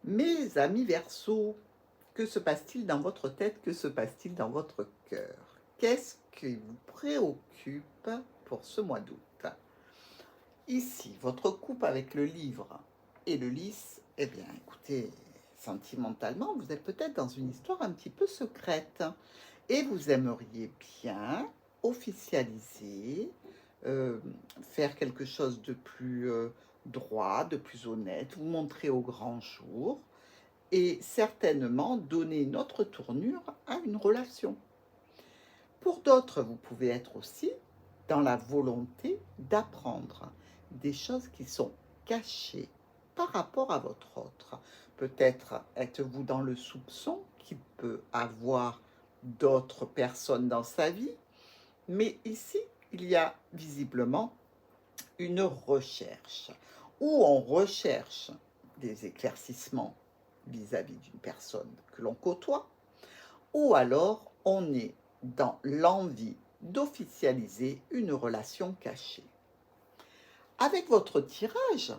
Mes amis Verseaux, que se passe-t-il dans votre tête? Que se passe-t-il dans votre cœur? Qu'est-ce qui vous préoccupe pour ce mois d'août? Ici, votre couple avec le livre et le lys, eh bien, écoutez, sentimentalement, vous êtes peut-être dans une histoire un petit peu secrète et vous aimeriez bien officialiser, euh, faire quelque chose de plus droit, de plus honnête, vous montrer au grand jour et certainement donner une autre tournure à une relation. Pour d'autres, vous pouvez être aussi dans la volonté d'apprendre des choses qui sont cachées par rapport à votre autre. Peut-être êtes-vous dans le soupçon qu'il peut avoir d'autres personnes dans sa vie, mais ici, il y a visiblement une recherche où on recherche des éclaircissements vis-à-vis d'une personne que l'on côtoie, ou alors on est dans l'envie d'officialiser une relation cachée. Avec votre tirage,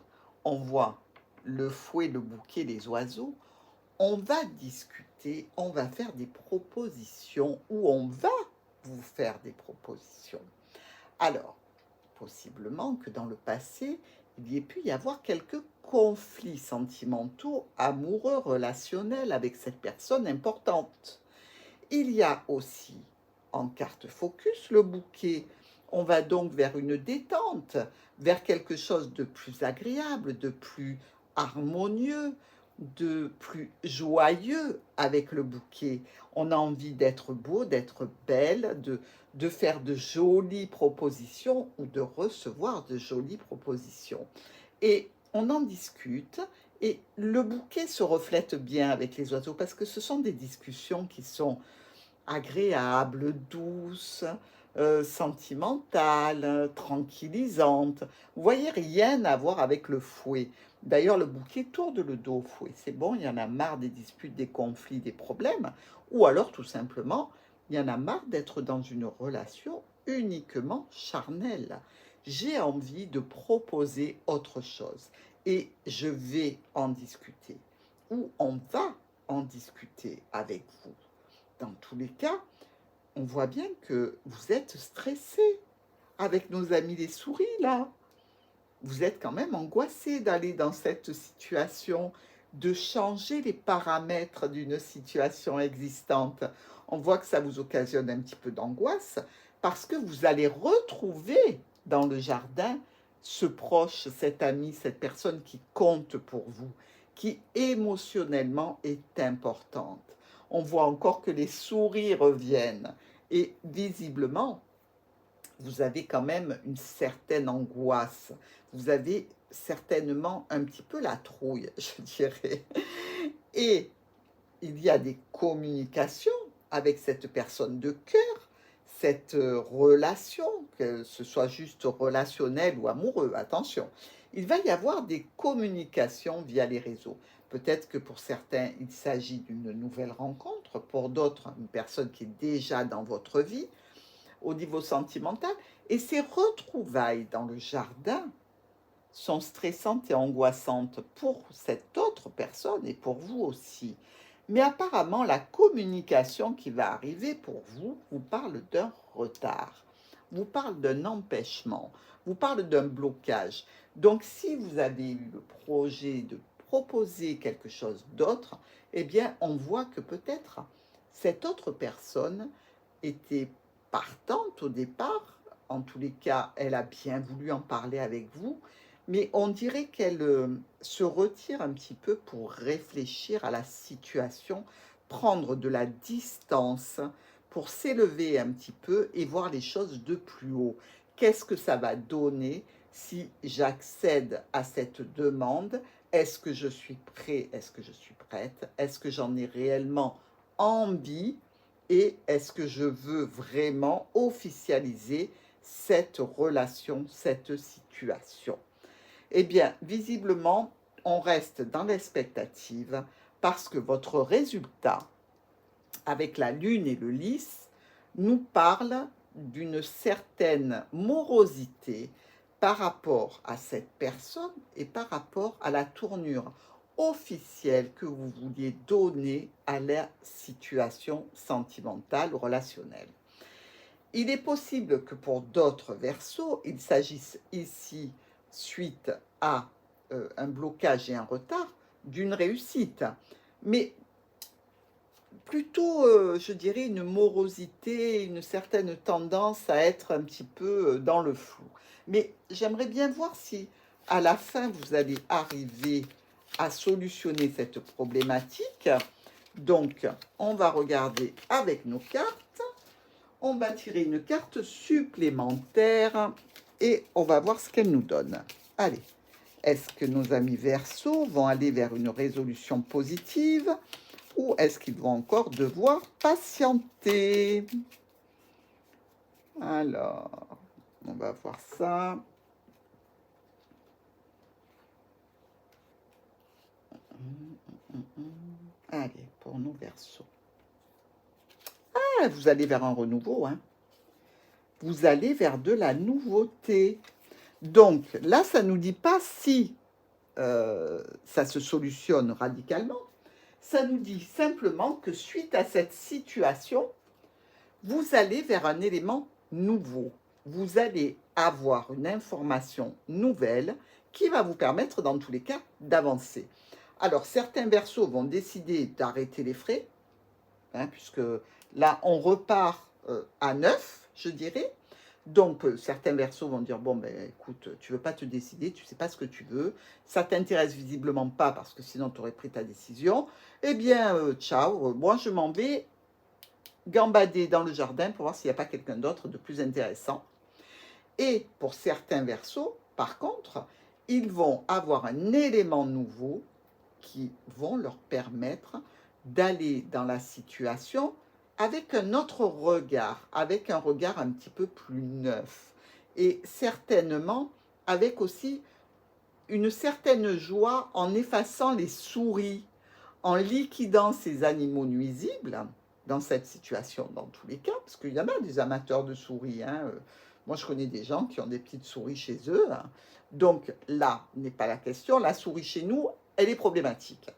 on voit le fouet, le bouquet, les oiseaux, on va discuter, on va faire des propositions, ou on va vous faire des propositions. Alors, possiblement que dans le passé, il y ait pu y avoir quelques conflits sentimentaux, amoureux, relationnels avec cette personne importante. Il y a aussi en carte focus le bouquet. On va donc vers une détente, vers quelque chose de plus agréable, de plus harmonieux, de plus joyeux avec le bouquet. On a envie d'être beau, d'être belle, de faire de jolies propositions ou de recevoir de jolies propositions. Et on en discute et le bouquet se reflète bien avec les oiseaux parce que ce sont des discussions qui sont agréable, douce, sentimentale, tranquillisante. Vous voyez, rien à voir avec le fouet. D'ailleurs, le bouquet tourne le dos au fouet. C'est bon, il y en a marre des disputes, des conflits, des problèmes. Ou alors, tout simplement, il y en a marre d'être dans une relation uniquement charnelle. J'ai envie de proposer autre chose. Et je vais en discuter. Ou on va en discuter avec vous. Dans tous les cas, on voit bien que vous êtes stressé avec nos amis les souris, là. Vous êtes quand même angoissé d'aller dans cette situation, de changer les paramètres d'une situation existante. On voit que ça vous occasionne un petit peu d'angoisse parce que vous allez retrouver dans le jardin ce proche, cet ami, cette personne qui compte pour vous, qui émotionnellement est importante. On voit encore que les souris reviennent et visiblement, vous avez quand même une certaine angoisse. Vous avez certainement un petit peu la trouille, je dirais. Et il y a des communications avec cette personne de cœur, cette relation, que ce soit juste relationnel ou amoureux, attention. Il va y avoir des communications via les réseaux. Peut-être que pour certains, il s'agit d'une nouvelle rencontre, pour d'autres, une personne qui est déjà dans votre vie au niveau sentimental. Et ces retrouvailles dans le jardin sont stressantes et angoissantes pour cette autre personne et pour vous aussi. Mais apparemment, la communication qui va arriver pour vous vous parle d'un retard, vous parle d'un empêchement, vous parle d'un blocage. Donc, si vous avez eu le projet de proposer quelque chose d'autre, eh bien, on voit que peut-être cette autre personne était partante au départ. En tous les cas, elle a bien voulu en parler avec vous, mais on dirait qu'elle se retire un petit peu pour réfléchir à la situation, prendre de la distance pour s'élever un petit peu et voir les choses de plus haut. Qu'est-ce que ça va donner si j'accède à cette demande? Est-ce que je suis prêt? Est-ce que je suis prête? Est-ce que j'en ai réellement envie? Et est-ce que je veux vraiment officialiser cette relation, cette situation? Eh bien, visiblement, on reste dans l'expectative parce que votre résultat, avec la lune et le lys, nous parle d'une certaine morosité par rapport à cette personne et par rapport à la tournure officiel que vous vouliez donner à la situation sentimentale ou relationnelle. Il est possible que pour d'autres verseaux, il s'agisse ici, suite à un blocage et un retard, d'une réussite. Mais plutôt, je dirais, une morosité, une certaine tendance à être un petit peu dans le flou. Mais j'aimerais bien voir si, à la fin, vous allez arriver à solutionner cette problématique. Donc, on va regarder avec nos cartes. On va tirer une carte supplémentaire et on va voir ce qu'elle nous donne. Allez, est-ce que nos amis Verseaux vont aller vers une résolution positive ou est-ce qu'ils vont encore devoir patienter? Alors, on va voir ça. Allez, pour nos Verseaux. Ah, vous allez vers un renouveau, hein. Vous allez vers de la nouveauté. Donc, là, ça ne nous dit pas si ça se solutionne radicalement. Ça nous dit simplement que suite à cette situation, vous allez vers un élément nouveau. Vous allez avoir une information nouvelle qui va vous permettre, dans tous les cas, d'avancer. Alors, certains Verseaux vont décider d'arrêter les frais, hein, puisque là, on repart à neuf, je dirais. Donc, certains Verseaux vont dire, bon, ben écoute, tu ne veux pas te décider, tu ne sais pas ce que tu veux, ça ne t'intéresse visiblement pas parce que sinon tu aurais pris ta décision. Eh bien, ciao, moi je m'en vais gambader dans le jardin pour voir s'il n'y a pas quelqu'un d'autre de plus intéressant. Et pour certains Verseaux, par contre, ils vont avoir un élément nouveau qui vont leur permettre d'aller dans la situation avec un autre regard, avec un regard un petit peu plus neuf. Et certainement avec aussi une certaine joie en effaçant les souris, en liquidant ces animaux nuisibles dans cette situation, dans tous les cas, parce qu'il y en a des amateurs de souris, hein. Moi, je connais des gens qui ont des petites souris chez eux, hein. Donc là, n'est pas la question. La souris chez nous, elle est problématique.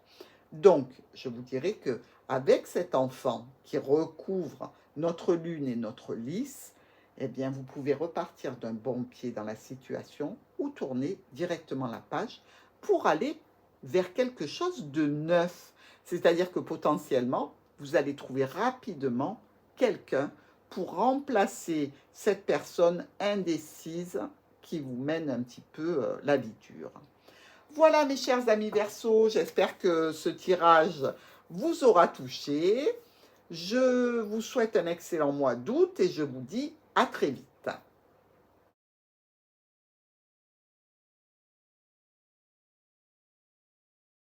Donc, je vous dirais que avec cet enfant qui recouvre notre lune et notre lys, eh bien, vous pouvez repartir d'un bon pied dans la situation ou tourner directement la page pour aller vers quelque chose de neuf. C'est-à-dire que potentiellement, vous allez trouver rapidement quelqu'un pour remplacer cette personne indécise qui vous mène un petit peu la vie dure. Voilà mes chers amis Verseaux, j'espère que ce tirage vous aura touché. Je vous souhaite un excellent mois d'août et je vous dis à très vite.